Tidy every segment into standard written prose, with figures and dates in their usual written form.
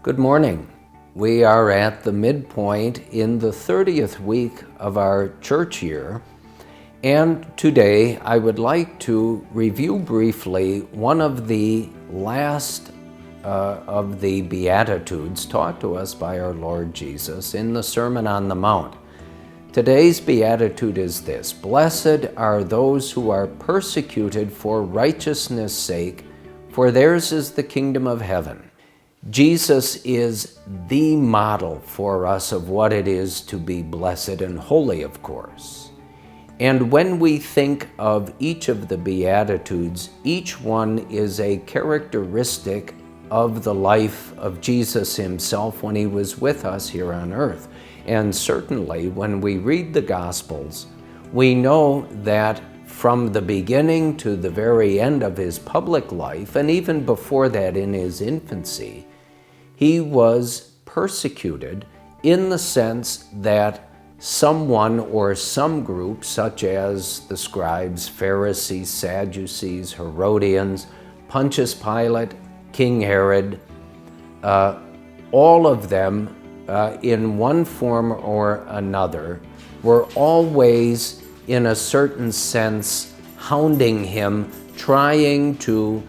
Good morning. We are at the midpoint in the 30th week of our church year, and today I would like to review briefly one of the last of the Beatitudes taught to us by our Lord Jesus in the Sermon on the Mount. Today's Beatitude is this: Blessed are those who are persecuted for righteousness' sake, for theirs is the kingdom of heaven. Jesus is the model for us of what it is to be blessed and holy, of course. And when we think of each of the Beatitudes, each one is a characteristic of the life of Jesus himself when he was with us here on earth. And certainly when we read the Gospels, we know that from the beginning to the very end of his public life, and even before that in his infancy, he was persecuted in the sense that someone or some group, such as the scribes, Pharisees, Sadducees, Herodians, Pontius Pilate, King Herod, all of them in one form or another were always, in a certain sense, hounding him, trying to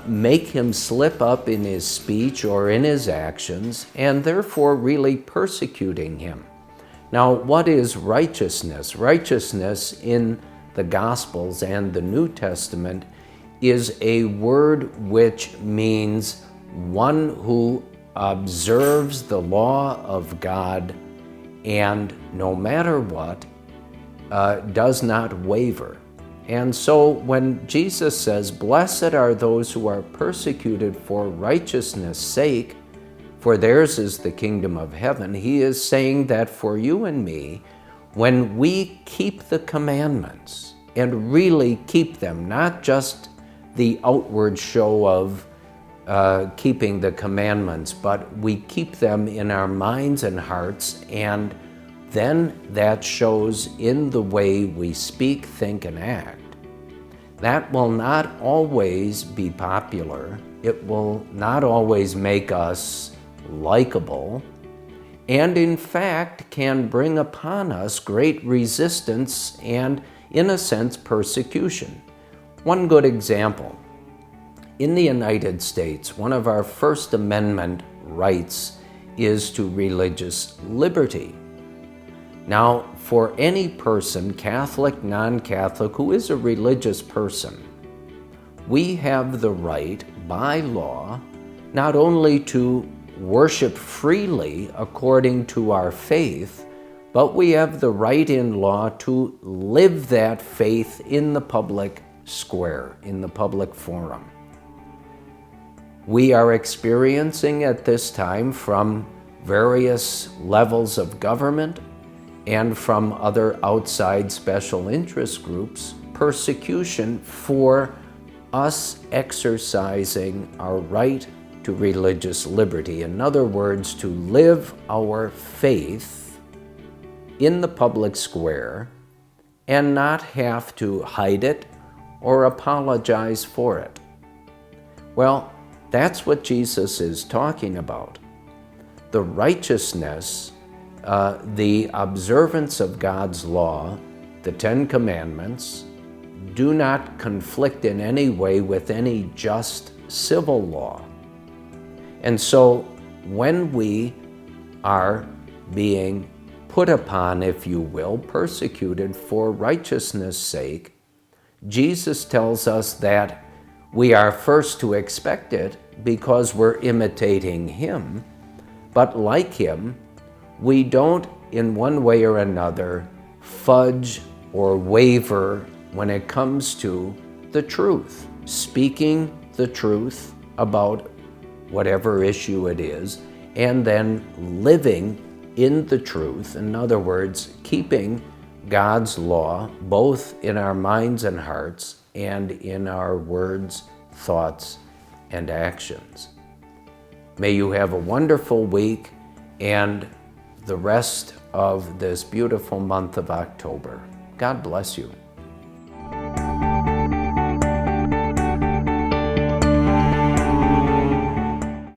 make him slip up in his speech or in his actions, and therefore really persecuting him. Now, what is righteousness? Righteousness in the Gospels and the New Testament is a word which means one who observes the law of God and no matter what, does not waver. And so when Jesus says, Blessed are those who are persecuted for righteousness' sake, for theirs is the kingdom of heaven, he is saying that for you and me, when we keep the commandments and really keep them, not just the outward show of keeping the commandments, but we keep them in our minds and hearts, and then that shows in the way we speak, think, and act. That will not always be popular. It will not always make us likable, and in fact can bring upon us great resistance and, in a sense, persecution. One good example. In the United States, one of our First Amendment rights is to religious liberty. Now, for any person, Catholic, non-Catholic, who is a religious person, we have the right by law not only to worship freely according to our faith, but we have the right in law to live that faith in the public square, in the public forum. We are experiencing at this time from various levels of government and from other outside special interest groups, persecution for us exercising our right to religious liberty. In other words, to live our faith in the public square and not have to hide it or apologize for it. Well, that's what Jesus is talking about. The righteousness, the observance of God's law, the Ten Commandments, do not conflict in any way with any just civil law. And so when we are being put upon, if you will, persecuted for righteousness' sake, Jesus tells us that we are first to expect it because we're imitating him, but like him, we don't, in one way or another, fudge or waver when it comes to the truth, speaking the truth about whatever issue it is, and then living in the truth. In other words, keeping God's law both in our minds and hearts and in our words, thoughts, and actions. May you have a wonderful week and the rest of this beautiful month of October. God bless you.